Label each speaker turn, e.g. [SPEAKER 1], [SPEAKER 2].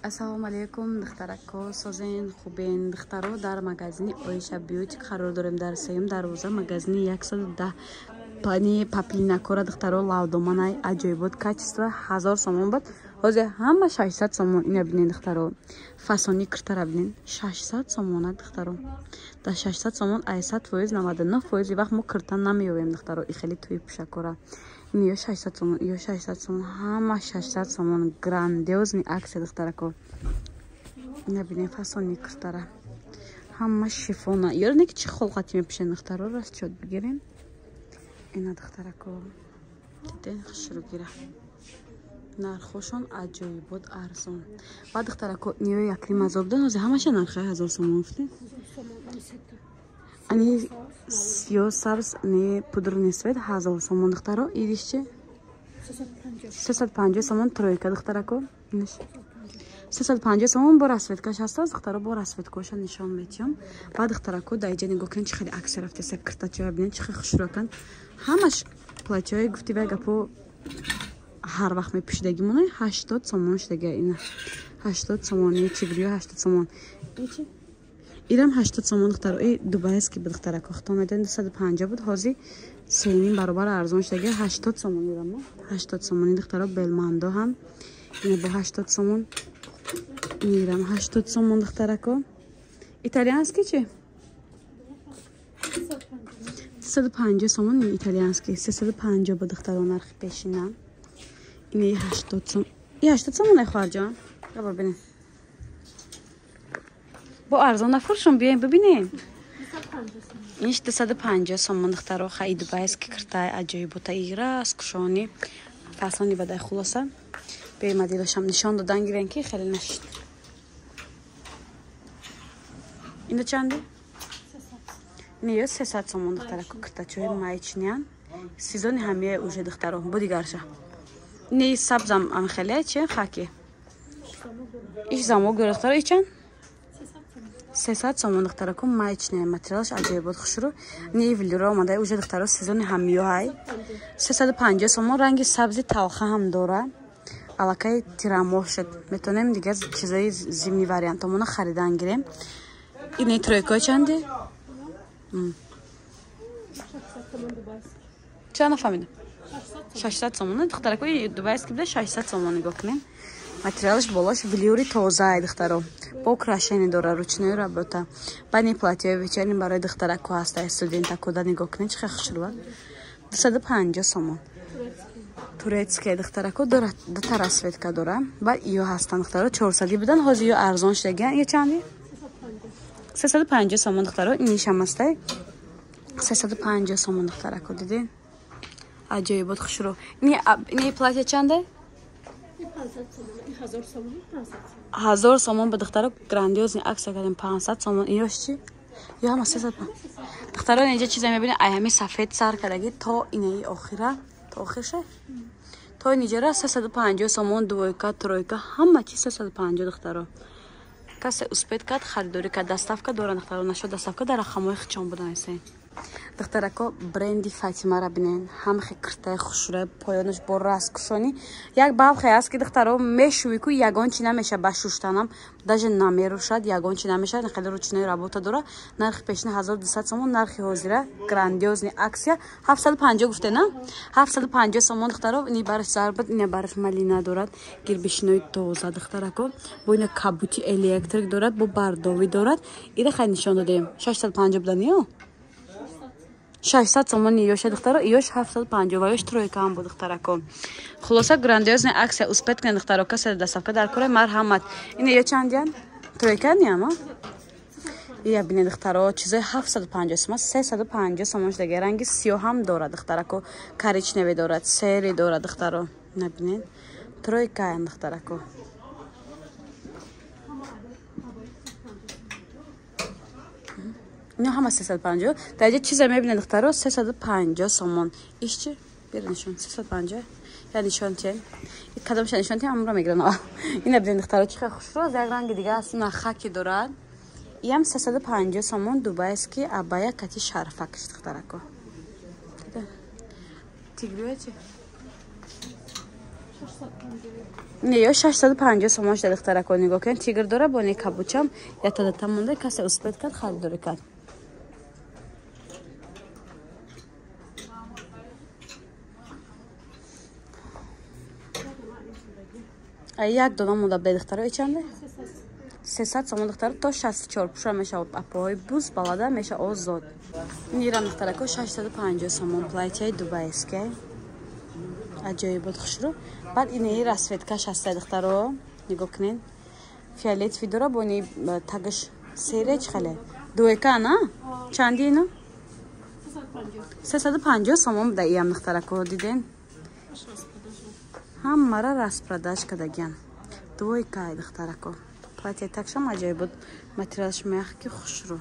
[SPEAKER 1] Ассалому алейкум, духтарако, созен хубен, духтаро дар магазини Оиша Бьютик қарор дорем дар сеюм дарвоза магазини 110 пани паплинакора духтаро лавдоманай аҷоибот качество 1000 сомон бад. Ҳозир ҳама 600 сомон ина бинен духтаро. Фасони киртара бинен 600 сомона духтаро. Да 600 сомон 100% 99% вақт мо киртан намеёвем духтаро. И хеле туи пушакора. Ин ё 600 сомон, ё 600 сомон, ҳама 600 сомон. Грандиозни аксия духтарако. Ина бинен фасони киртара. Ҳама шифона. Ёрне ки чӣ холқати мепӯшен духтаро раст чод бигирем. Ина духтарако. Диден хушругира. Нархошон аҷоибот арзон. Баъд духтарако ниё яклим азор будан, ҳозир ҳамаша нархи 1000 сомон гуфтем. Ани сиё сабз не пудр не свет 1000 сомон духтаро. Идиш чи? 350 сомон тройка духтарако. Инаш 350 сомон бо расветкаш ҳаст духтаро, бо расветкаша нишон метиём. Баъд духтарако дар иҷа нигоҳ кунед чӣ хеле аксия рафта саб киртачоя бинед чӣ хеле хушрӯкан. Ҳамаш платёи гуфти вай гапо ҳар вақт мепӯшидаги мона 80 сомон шудаги ина 80 сомон не чигриё 80 сомон. Ирам 80 сомон духтаро. И дубайский буд духтарако. Хто медон 250 буд, ҳозир 3 баробар арзон шудаги 80 сомон ирам. 80 сомон духтаро белмандо ҳам ина бо 80 сомон. Ирам 80 сомон духтарако. Итальянский чи? 350 сомон итальянский. 350 буд духтаро нархи пешина. Ина 80 сомон. И 80 сомон ахварҷон. Бабар бинем. Бо арзон нафуршон биёем бибинем. Иш 250 сомон духтаро хай дубайский киртай аҷоибота ирас кушони фасони бадай хулоса. Бе модилашам нишон додан гирен ки хеле нашид. Инда чанди? Ина ё 300 сомон духтарако киртачои маечнян. Сезони ҳамия уже духтаро бо дигарша. Ина сабзам ам хеле чи хаки. Иш замок духтаро ичан? 300 сомон духтарако маечняй материалаш аҷоибот хушрӯ. Ини вилюра омадай уже духтаро сезони ҳамиё ҳай. 350 сомон ранги сабзи талха ҳам дора. Алакай тирамошад. Метонем дигар чизаи зимни вариантамона харидан гирем. Ини тройка чанди? Ча нафамидам? 600 сомон духтарако дубайский буда 600 сомон нигоҳ кунем. Материалаш болош вилюри тозаи духтаро. Бо украшение дора ручной работа. Бани платье вечерни барои духтарако ҳаста студента кода нигоҳ кунед чӣ хеле хушрӯбад. 250 сомон. Турецкий духтарако дорад дута расветка дора. Баъд иё ҳастан духтаро 400 будан, ҳозир иё арзон шудагиан. Ё чанди? 350 сомон духтаро. Инишам ҳастай 350 сомон духтарако дидин. Аҷоибот хушрӯ. Ини платье чанде? 1000 сомон ба духтаро грандиозни аксия кардем 500 сомон. Иёш чи? Ё ҳама 300. Духтаро инҷа чиза мебинед аями сафед сар кардаги то инаи охира, то охирша. То инҷара 350 сомон двойка, тройка, ҳама чи 350 духтаро. Касе успед кард харидорӣ кард, доставка дора духтаро, нашо доставка дар рақамҳои хичон будан ҳастен. Духтарако бренди Фатимара бинен. Ҳамхи киртай хушрӯ, поёнаш бо раст кушони. Як балхе аст ки духтаро мешӯи ку ягон чи намеша ба шуштанам, даже намерушад, ягон чи намеша, хеле ручной работа дора. Нархи пешина 1200 сомон, нархи ҳозира грандиозни аксия 750 гуфте на? 750 сомон духтаро. Ини бараш зарбат, ина бараш малина дорад, гирбишинои тоза духтарако. Бо ина кабути электрик дорад, бо бардови дорад. Ира хай нишон додем. 650 будан ё? 600 сомон иёша духтаро, иёш 750 ва иёш тройка ҳам бу духтарако. Хулоса грандиозна аксия успед кунед духтаро, касе доставка дар кора марҳамат. Ина ё чандян? Тройка ниама? ия бинед духтаро чизои 750 сомон, 350 сомон шудаги ранги сиёҳ ҳам дорад духтарако, коричневе дорад, сери дорад духтаро. Набинед тройка ам духтарако. ина ҳама 350. Дар иҷа чиза мебинед духтаро 350 сомон. Иш чи? Бери нишон 350. Я нишон тия. И кадомша нишон тия амро мегирам. Ина бинед духтаро чӣ хеле хушрӯ, як ранги дига аст, на хаки дорад. Иам 350 сомон дубайский абая кати шарфакш духтарако. Тигриё чи? не ё 650 сомош да духтарако нигоҳ кунед. Тигр дора бо не кабучам я та тамонда касе успет кард харидорӣ кард. як дона монда бе духтаро чанде 300 сомон духтаро то 64 пуша мешавад апоҳои буз балада меша озод. Нирам духтарако 650 сомон платьяи дубайская аҷоибот хушрӯ. Баъд инаи расветкаш ҳаста духтаро нигоҳ кунед. Фиолетови дора бо ни тагиш серия чхале дуэка на чанди ина 350 сомон буда иам духтарако диден ҳамара распродаж кардагиам дуэка духтарако платья такшам аҷоибот материалш меяхки хушрӯ.